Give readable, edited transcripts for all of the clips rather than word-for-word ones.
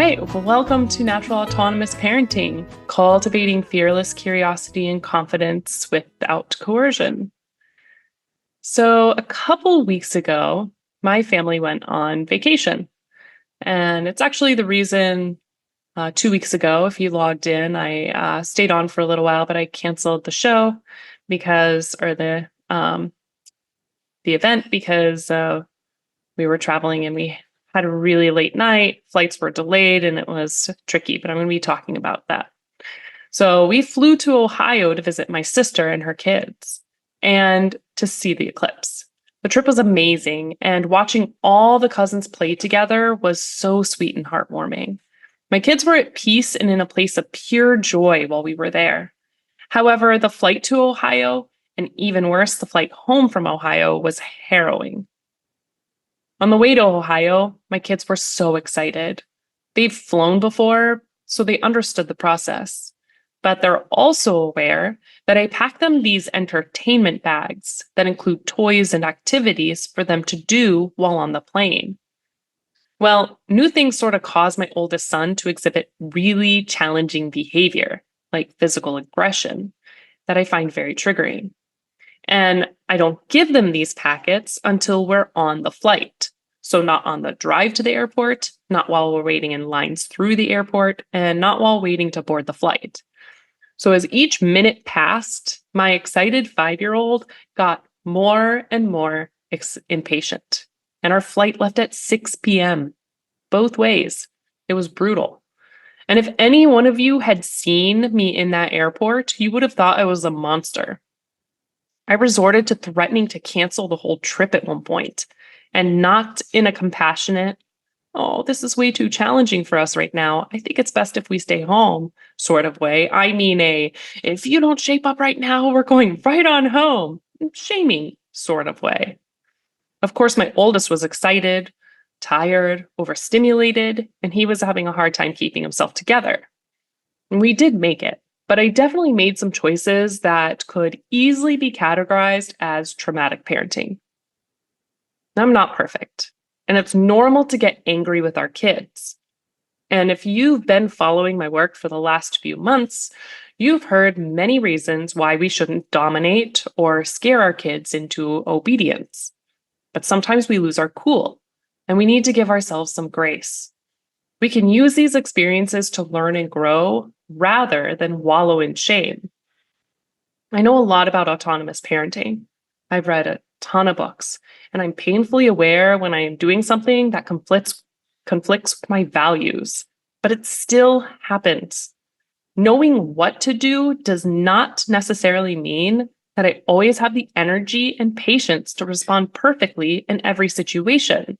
right. Well, welcome to Natural Autonomous Parenting, cultivating fearless curiosity and confidence without coercion. So, a couple weeks ago, my family went on vacation. And it's actually the reason 2 weeks ago, if you logged in, I stayed on for a little while, but I canceled the show the event because we were traveling and we had a really late night. Flights were delayed and it was tricky, but I'm going to be talking about that. So we flew to Ohio to visit my sister and her kids and to see the eclipse. The trip was amazing, and watching all the cousins play together was so sweet and heartwarming. My kids were at peace and in a place of pure joy while we were there. However, the flight to Ohio, and even worse, the flight home from Ohio, was harrowing. On the way to Ohio, my kids were so excited. They've flown before, so they understood the process. But they're also aware that I packed them these entertainment bags that include toys and activities for them to do while on the plane. Well, new things sort of caused my oldest son to exhibit really challenging behavior, like physical aggression, that I find very triggering. And I don't give them these packets until we're on the flight. So, not on the drive to the airport, not while we're waiting in lines through the airport, and not while waiting to board the flight. So, as each minute passed, my excited 5-year-old got more and more impatient. And our flight left at 6 p.m., both ways. It was brutal. And if any one of you had seen me in that airport, you would have thought I was a monster. I resorted to threatening to cancel the whole trip at one point, and not in a compassionate, "Oh, this is way too challenging for us right now. I think it's best if we stay home" sort of way. I mean, "If you don't shape up right now, we're going right on home" shaming sort of way. Of course, my oldest was excited, tired, overstimulated, and he was having a hard time keeping himself together. And we did make it, but I definitely made some choices that could easily be categorized as traumatic parenting. I'm not perfect, and it's normal to get angry with our kids. And if you've been following my work for the last few months, you've heard many reasons why we shouldn't dominate or scare our kids into obedience. But sometimes we lose our cool, and we need to give ourselves some grace. We can use these experiences to learn and grow rather than wallow in shame. I know a lot about autonomous parenting. I've read a ton of books, and I'm painfully aware when I am doing something that conflicts with my values, but it still happens. Knowing what to do does not necessarily mean that I always have the energy and patience to respond perfectly in every situation.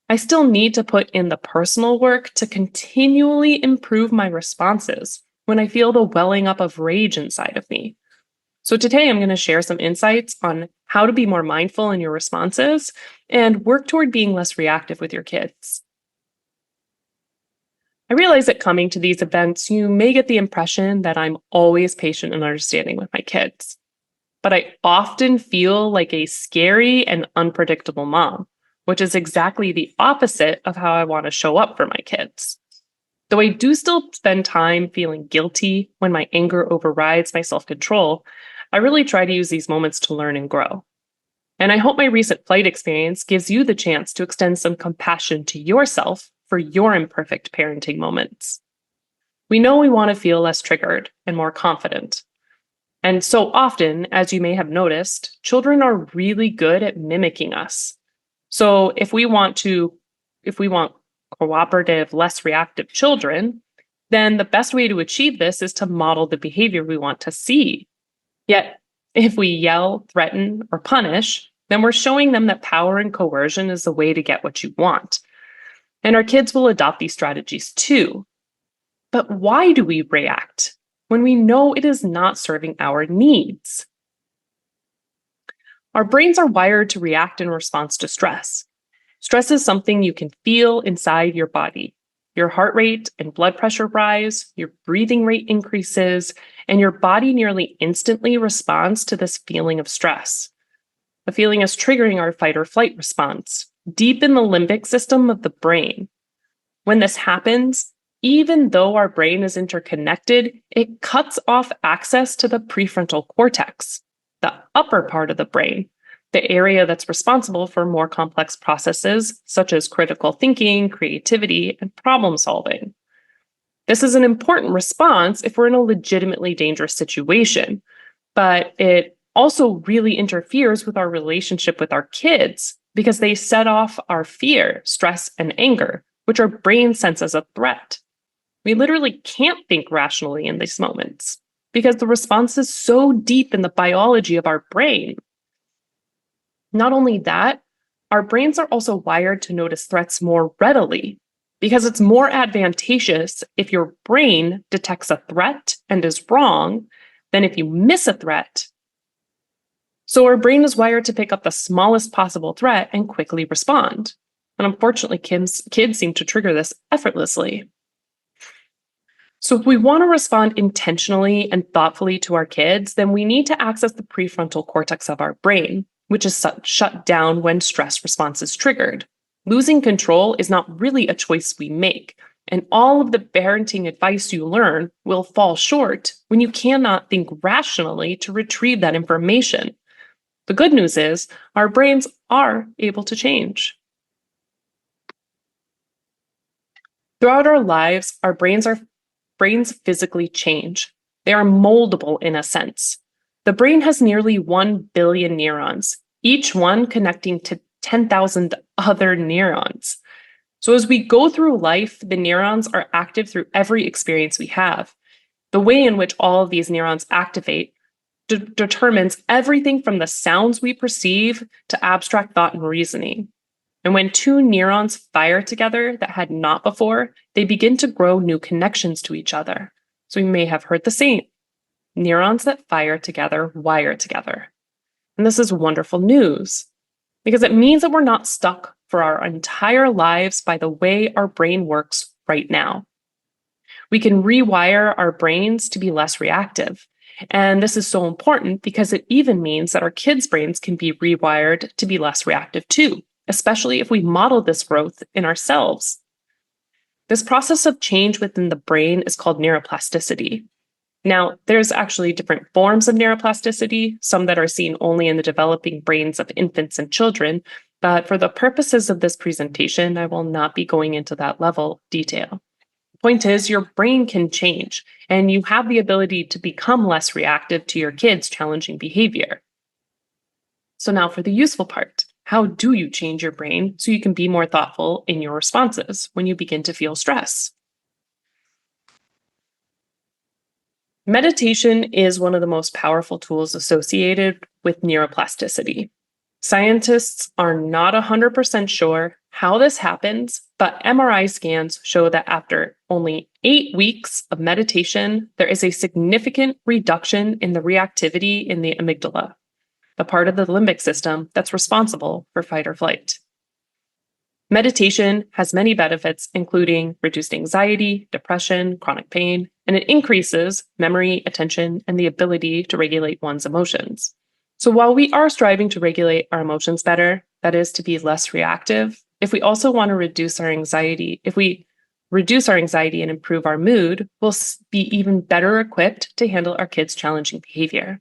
I still need to put in the personal work to continually improve my responses when I feel the welling up of rage inside of me. So today I'm going to share some insights on how to be more mindful in your responses and work toward being less reactive with your kids. I realize that coming to these events, you may get the impression that I'm always patient and understanding with my kids. But I often feel like a scary and unpredictable mom, which is exactly the opposite of how I want to show up for my kids. Though I do still spend time feeling guilty when my anger overrides my self-control, I really try to use these moments to learn and grow. And I hope my recent flight experience gives you the chance to extend some compassion to yourself for your imperfect parenting moments. We know we want to feel less triggered and more confident. And so often, as you may have noticed, children are really good at mimicking us. So if we want cooperative, less reactive children, then the best way to achieve this is to model the behavior we want to see. Yet, if we yell, threaten, or punish, then we're showing them that power and coercion is the way to get what you want. And our kids will adopt these strategies too. But why do we react when we know it is not serving our needs? Our brains are wired to react in response to stress. Stress is something you can feel inside your body. Your heart rate and blood pressure rise, your breathing rate increases, and your body nearly instantly responds to this feeling of stress. The feeling is triggering our fight or flight response, deep in the limbic system of the brain. When this happens, even though our brain is interconnected, it cuts off access to the prefrontal cortex, the upper part of the brain, the area that's responsible for more complex processes such as critical thinking, creativity, and problem solving. This is an important response if we're in a legitimately dangerous situation, but it also really interferes with our relationship with our kids because they set off our fear, stress, and anger, which our brain sense as a threat. We literally can't think rationally in these moments because the response is so deep in the biology of our brain. Not only that, our brains are also wired to notice threats more readily because it's more advantageous if your brain detects a threat and is wrong than if you miss a threat. So our brain is wired to pick up the smallest possible threat and quickly respond. And unfortunately, kids seem to trigger this effortlessly. So if we want to respond intentionally and thoughtfully to our kids, then we need to access the prefrontal cortex of our brain, which is shut down when stress response is triggered. Losing control is not really a choice we make, and all of the parenting advice you learn will fall short when you cannot think rationally to retrieve that information. The good news is our brains are able to change. Throughout our lives, our brains physically change. They are moldable in a sense. The brain has nearly 1 billion neurons, each one connecting to 10,000 other neurons. So as we go through life, the neurons are active through every experience we have. The way in which all of these neurons activate determines everything from the sounds we perceive to abstract thought and reasoning. And when two neurons fire together that had not before, they begin to grow new connections to each other. So you may have heard the saying, neurons that fire together wire together. And this is wonderful news because it means that we're not stuck for our entire lives by the way our brain works right now. We can rewire our brains to be less reactive. And this is so important because it even means that our kids' brains can be rewired to be less reactive too, especially if we model this growth in ourselves. This process of change within the brain is called neuroplasticity. Now, there's actually different forms of neuroplasticity, some that are seen only in the developing brains of infants and children, but for the purposes of this presentation, I will not be going into that level of detail. The point is, your brain can change, and you have the ability to become less reactive to your kids' challenging behavior. So now for the useful part. How do you change your brain so you can be more thoughtful in your responses when you begin to feel stress? Meditation is one of the most powerful tools associated with neuroplasticity. Scientists are not 100% sure how this happens, but MRI scans show that after only 8 weeks of meditation, there is a significant reduction in the reactivity in the amygdala, the part of the limbic system that's responsible for fight or flight. Meditation has many benefits, including reduced anxiety, depression, chronic pain, and it increases memory, attention, and the ability to regulate one's emotions. So while we are striving to regulate our emotions better, that is to be less reactive, if we also want to reduce our anxiety, if we reduce our anxiety and improve our mood, we'll be even better equipped to handle our kids' challenging behavior.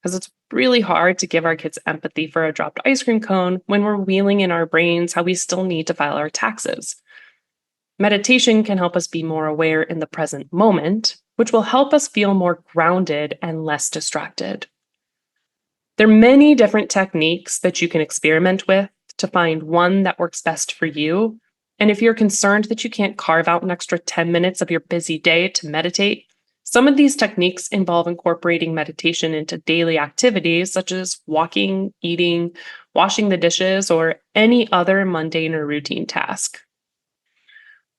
Because it's really hard to give our kids empathy for a dropped ice cream cone when we're wheeling in our brains how we still need to file our taxes. Meditation can help us be more aware in the present moment, which will help us feel more grounded and less distracted. There are many different techniques that you can experiment with to find one that works best for you. And if you're concerned that you can't carve out an extra 10 minutes of your busy day to meditate, some of these techniques involve incorporating meditation into daily activities such as walking, eating, washing the dishes, or any other mundane or routine task.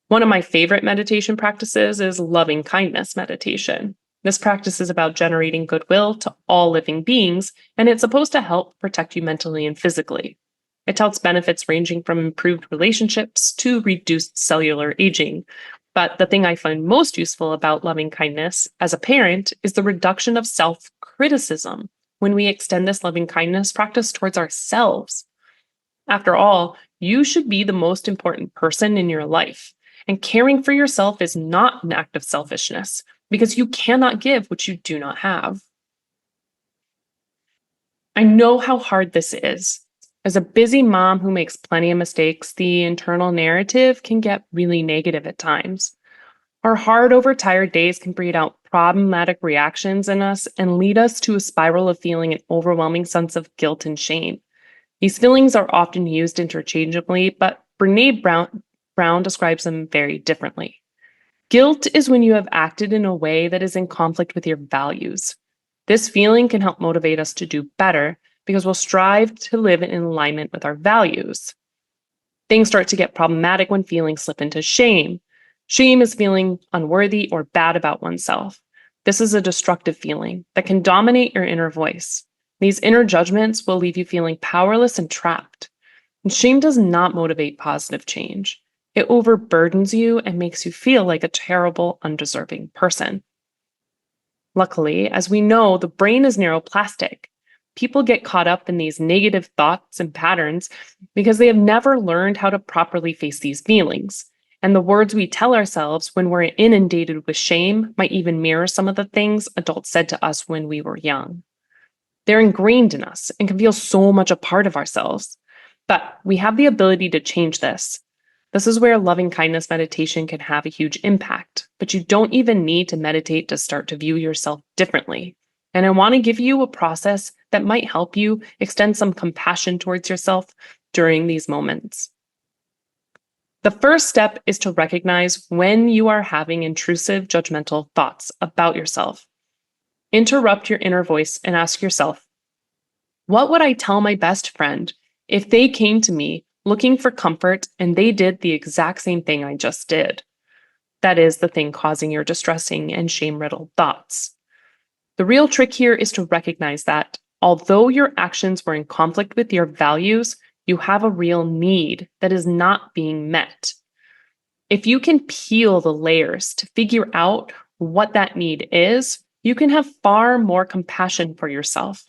One of my favorite meditation practices is loving kindness meditation. This practice is about generating goodwill to all living beings, and it's supposed to help protect you mentally and physically. It touts benefits ranging from improved relationships to reduced cellular aging. But the thing I find most useful about loving kindness as a parent is the reduction of self-criticism when we extend this loving kindness practice towards ourselves. After all, you should be the most important person in your life. And caring for yourself is not an act of selfishness because you cannot give what you do not have. I know how hard this is. As a busy mom who makes plenty of mistakes, the internal narrative can get really negative at times. Our hard, overtired days can breed out problematic reactions in us and lead us to a spiral of feeling an overwhelming sense of guilt and shame. These feelings are often used interchangeably, but Brown describes them very differently. Guilt is when you have acted in a way that is in conflict with your values. This feeling can help motivate us to do better because we'll strive to live in alignment with our values. Things start to get problematic when feelings slip into shame. Shame is feeling unworthy or bad about oneself. This is a destructive feeling that can dominate your inner voice. These inner judgments will leave you feeling powerless and trapped. And shame does not motivate positive change. It overburdens you and makes you feel like a terrible, undeserving person. Luckily, as we know, the brain is neuroplastic. People get caught up in these negative thoughts and patterns because they have never learned how to properly face these feelings. And the words we tell ourselves when we're inundated with shame might even mirror some of the things adults said to us when we were young. They're ingrained in us and can feel so much a part of ourselves. But we have the ability to change this. This is where loving kindness meditation can have a huge impact, but you don't even need to meditate to start to view yourself differently. And I want to give you a process that might help you extend some compassion towards yourself during these moments. The first step is to recognize when you are having intrusive, judgmental thoughts about yourself. Interrupt your inner voice and ask yourself, what would I tell my best friend if they came to me looking for comfort and they did the exact same thing I just did? That is the thing causing your distressing and shame-riddled thoughts. The real trick here is to recognize that although your actions were in conflict with your values, you have a real need that is not being met. If you can peel the layers to figure out what that need is, you can have far more compassion for yourself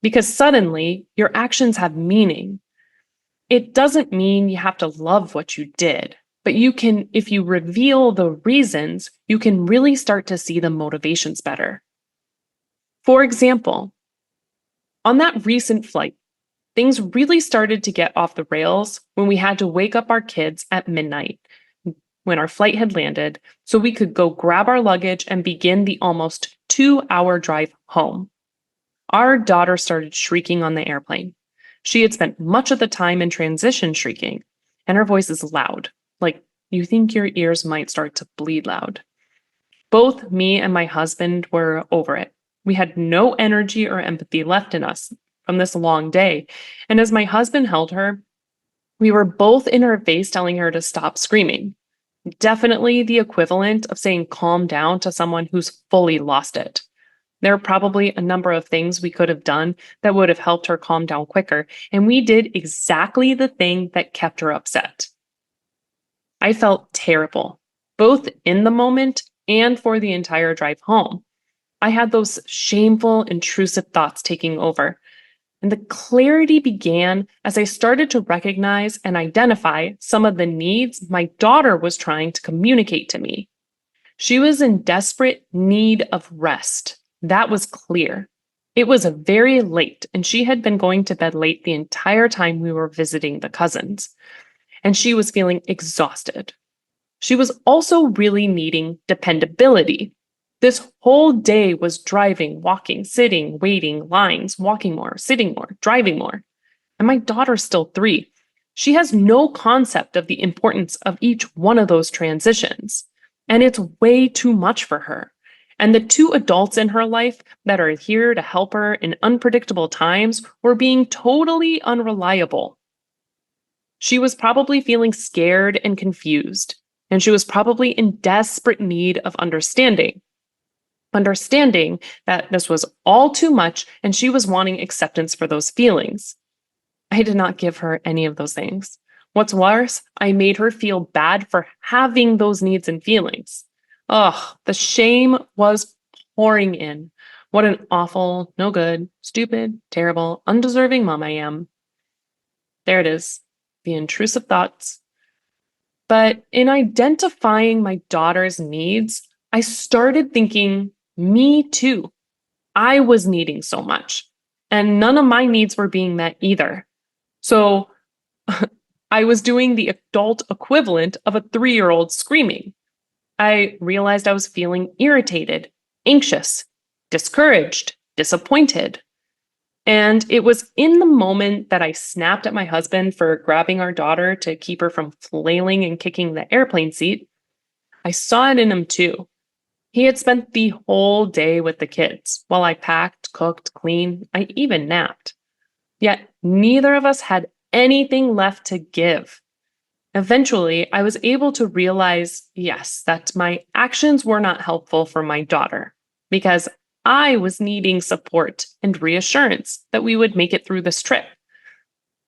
because suddenly your actions have meaning. It doesn't mean you have to love what you did, but you can, if you reveal the reasons, you can really start to see the motivations better. For example, on that recent flight, things really started to get off the rails when we had to wake up our kids at midnight when our flight had landed so we could go grab our luggage and begin the almost 2-hour drive home. Our daughter started shrieking on the airplane. She had spent much of the time in transition shrieking, and her voice is loud, like you think your ears might start to bleed loud. Both me and my husband were over it. We had no energy or empathy left in us from this long day, and as my husband held her, we were both in her face telling her to stop screaming. Definitely the equivalent of saying calm down to someone who's fully lost it. There are probably a number of things we could have done that would have helped her calm down quicker, and we did exactly the thing that kept her upset. I felt terrible, both in the moment and for the entire drive home. I had those shameful, intrusive thoughts taking over, and the clarity began as I started to recognize and identify some of the needs my daughter was trying to communicate to me. She was in desperate need of rest. That was clear. It was very late, and she had been going to bed late the entire time we were visiting the cousins, and she was feeling exhausted. She was also really needing dependability. This whole day was driving, walking, sitting, waiting, lines, walking more, sitting more, driving more. And my daughter's still 3. She has no concept of the importance of each one of those transitions, and it's way too much for her. And the 2 adults in her life that are here to help her in unpredictable times were being totally unreliable. She was probably feeling scared and confused, and she was probably in desperate need of understanding. Understanding that this was all too much and she was wanting acceptance for those feelings. I did not give her any of those things. What's worse, I made her feel bad for having those needs and feelings. Ugh, the shame was pouring in. What an awful, no good, stupid, terrible, undeserving mom I am. There it is. The intrusive thoughts. But in identifying my daughter's needs, I started thinking, me too. I was needing so much, and none of my needs were being met either. So I was doing the adult equivalent of a 3-year-old screaming. I realized I was feeling irritated, anxious, discouraged, disappointed. And it was in the moment that I snapped at my husband for grabbing our daughter to keep her from flailing and kicking the airplane seat. I saw it in him too. He had spent the whole day with the kids while I packed, cooked, cleaned, I even napped. Yet neither of us had anything left to give. Eventually, I was able to realize, yes, that my actions were not helpful for my daughter because I was needing support and reassurance that we would make it through this trip.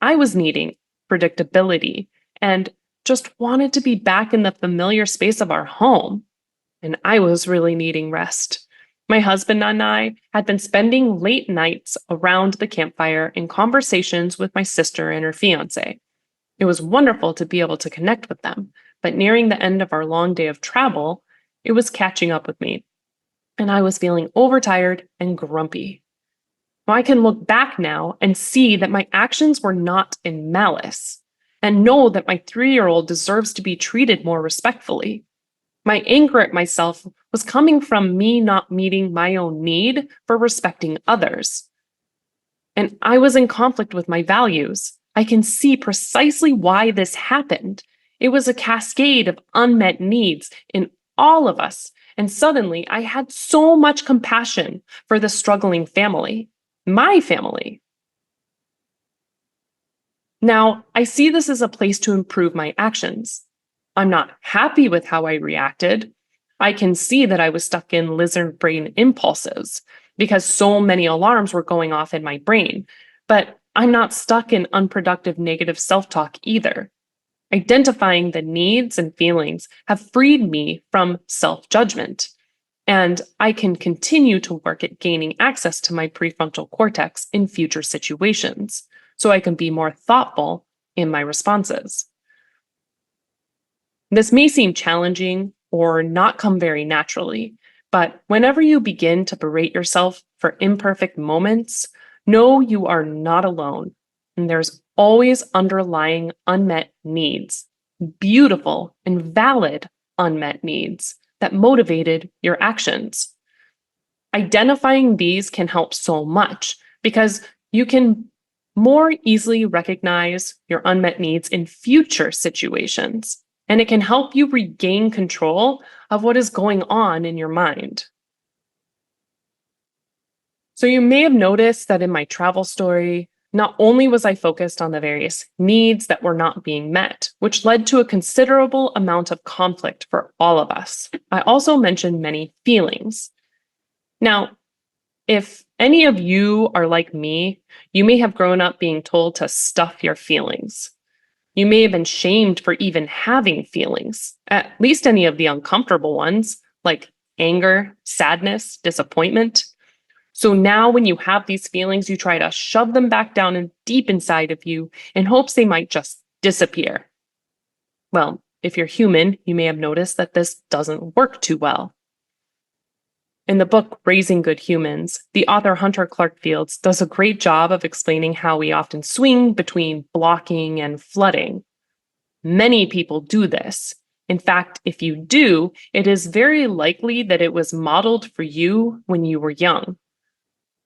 I was needing predictability and just wanted to be back in the familiar space of our home. And I was really needing rest. My husband and I had been spending late nights around the campfire in conversations with my sister and her fiance. It was wonderful to be able to connect with them, but nearing the end of our long day of travel, it was catching up with me, and I was feeling overtired and grumpy. Now, I can look back now and see that my actions were not in malice, and know that my 3-year-old deserves to be treated more respectfully. My anger at myself was coming from me not meeting my own need for respecting others. And I was in conflict with my values. I can see precisely why this happened. It was a cascade of unmet needs in all of us. And suddenly I had so much compassion for the struggling family, my family. Now, I see this as a place to improve my actions. I'm not happy with how I reacted. I can see that I was stuck in lizard brain impulses because so many alarms were going off in my brain. But I'm not stuck in unproductive negative self talk either. Identifying the needs and feelings have freed me from self judgment. And I can continue to work at gaining access to my prefrontal cortex in future situations so I can be more thoughtful in my responses. This may seem challenging or not come very naturally, but whenever you begin to berate yourself for imperfect moments, know you are not alone. And there's always underlying unmet needs, beautiful and valid unmet needs that motivated your actions. Identifying these can help so much because you can more easily recognize your unmet needs in future situations, and it can help you regain control of what is going on in your mind. So, you may have noticed that in my travel story, not only was I focused on the various needs that were not being met, which led to a considerable amount of conflict for all of us, I also mentioned many feelings. Now, if any of you are like me, you may have grown up being told to stuff your feelings. You may have been shamed for even having feelings, at least any of the uncomfortable ones, like anger, sadness, disappointment. So now, when you have these feelings, you try to shove them back down and deep inside of you in hopes they might just disappear. Well, if you're human, you may have noticed that this doesn't work too well. In the book Raising Good Humans, the author Hunter Clark Fields does a great job of explaining how we often swing between blocking and flooding. Many people do this. In fact, if you do, it is very likely that it was modeled for you when you were young.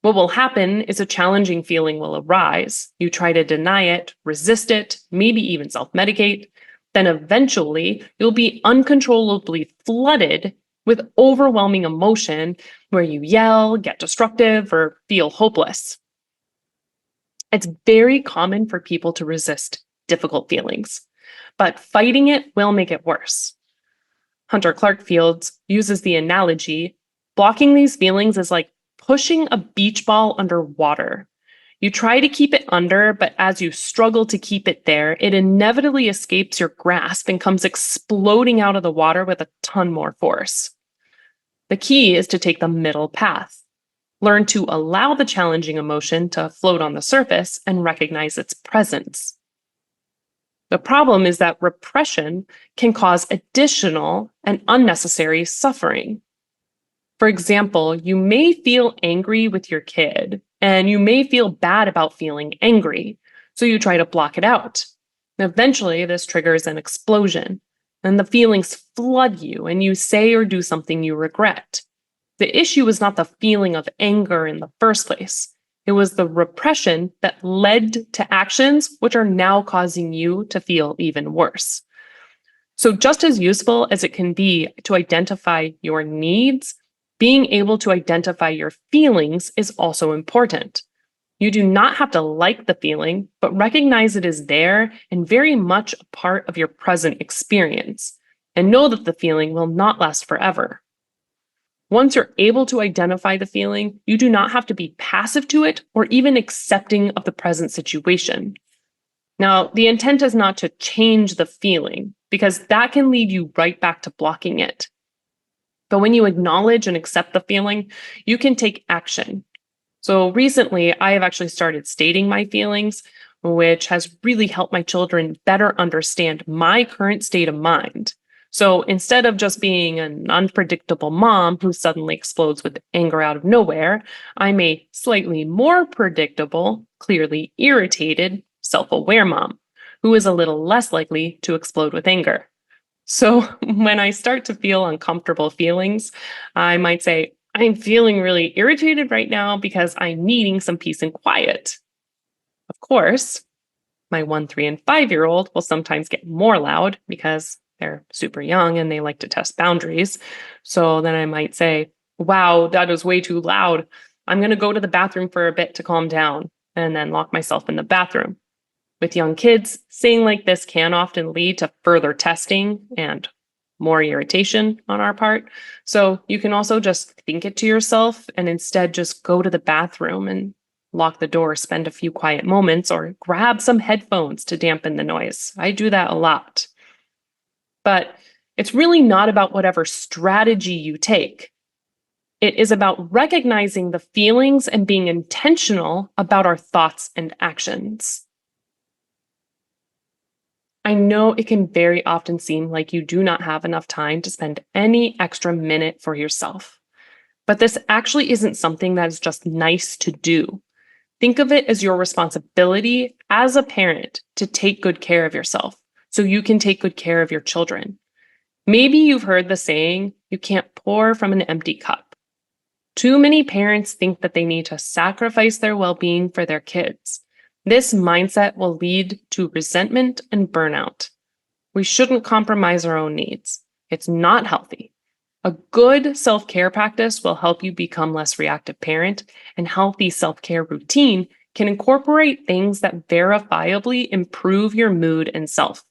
What will happen is a challenging feeling will arise. You try to deny it, resist it, maybe even self-medicate. Then eventually, you'll be uncontrollably flooded with overwhelming emotion where you yell, get destructive, or feel hopeless. It's very common for people to resist difficult feelings, but fighting it will make it worse. Hunter Clark Fields uses the analogy, blocking these feelings is like pushing a beach ball underwater. You try to keep it under, but as you struggle to keep it there, it inevitably escapes your grasp and comes exploding out of the water with a ton more force. The key is to take the middle path. Learn to allow the challenging emotion to float on the surface and recognize its presence. The problem is that repression can cause additional and unnecessary suffering. For example, you may feel angry with your kid, and you may feel bad about feeling angry, so you try to block it out. Eventually, this triggers an explosion, and the feelings flood you, and you say or do something you regret. The issue was not the feeling of anger in the first place. It was the repression that led to actions which are now causing you to feel even worse. So, just as useful as it can be to identify your needs, being able to identify your feelings is also important. You do not have to like the feeling, but recognize it is there and very much a part of your present experience, and know that the feeling will not last forever. Once you're able to identify the feeling, you do not have to be passive to it or even accepting of the present situation. Now, the intent is not to change the feeling, because that can lead you right back to blocking it. But when you acknowledge and accept the feeling, you can take action. So recently, I have actually started stating my feelings, which has really helped my children better understand my current state of mind. So instead of just being an unpredictable mom who suddenly explodes with anger out of nowhere, I'm a slightly more predictable, clearly irritated, self-aware mom who is a little less likely to explode with anger. So when I start to feel uncomfortable feelings, I might say, I'm feeling really irritated right now because I'm needing some peace and quiet. Of course, my 1, 3, and 5-year-old will sometimes get more loud because they're super young and they like to test boundaries. So then I might say, wow, that is way too loud. I'm going to go to the bathroom for a bit to calm down, and then lock myself in the bathroom. With young kids, saying like this can often lead to further testing and more irritation on our part. So you can also just think it to yourself and instead just go to the bathroom and lock the door, spend a few quiet moments, or grab some headphones to dampen the noise. I do that a lot. But it's really not about whatever strategy you take. It is about recognizing the feelings and being intentional about our thoughts and actions. I know it can very often seem like you do not have enough time to spend any extra minute for yourself. But this actually isn't something that is just nice to do. Think of it as your responsibility as a parent to take good care of yourself so you can take good care of your children. Maybe you've heard the saying, you can't pour from an empty cup. Too many parents think that they need to sacrifice their well-being for their kids. This mindset will lead to resentment and burnout. We shouldn't compromise our own needs. It's not healthy. A good self-care practice will help you become less reactive parent, and healthy self-care routine can incorporate things that verifiably improve your mood and self.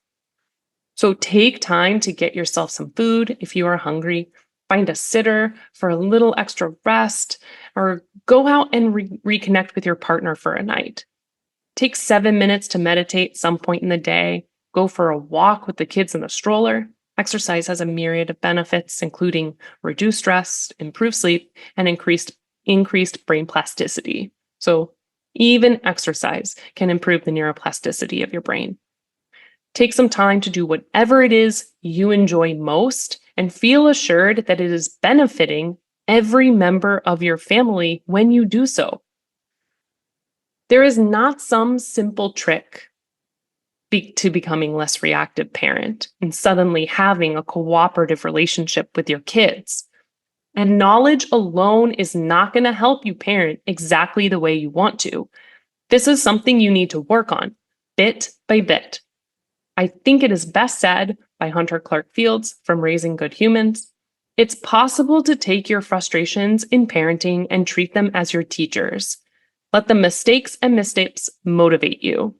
So take time to get yourself some food if you are hungry, find a sitter for a little extra rest, or go out and reconnect with your partner for a night. Take 7 minutes to meditate some point in the day, go for a walk with the kids in the stroller. Exercise has a myriad of benefits, including reduced stress, improved sleep, and increased brain plasticity. So even exercise can improve the neuroplasticity of your brain. Take some time to do whatever it is you enjoy most and feel assured that it is benefiting every member of your family when you do so. There is not some simple trick to becoming less reactive parent and suddenly having a cooperative relationship with your kids. And knowledge alone is not going to help you parent exactly the way you want to. This is something you need to work on, bit by bit. I think it is best said by Hunter Clark Fields from Raising Good Humans. It's possible to take your frustrations in parenting and treat them as your teachers. Let the mistakes and missteps motivate you.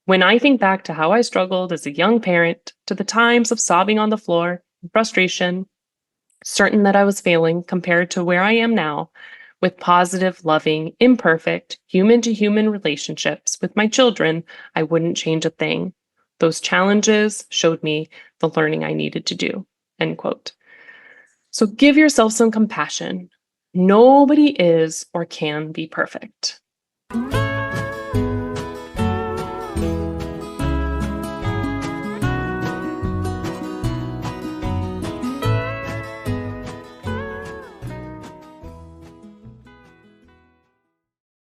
When I think back to how I struggled as a young parent, to the times of sobbing on the floor, frustration, certain that I was failing compared to where I am now, with positive, loving, imperfect, human-to-human relationships with my children, I wouldn't change a thing. Those challenges showed me the learning I needed to do. End quote. So give yourself some compassion. Nobody is or can be perfect.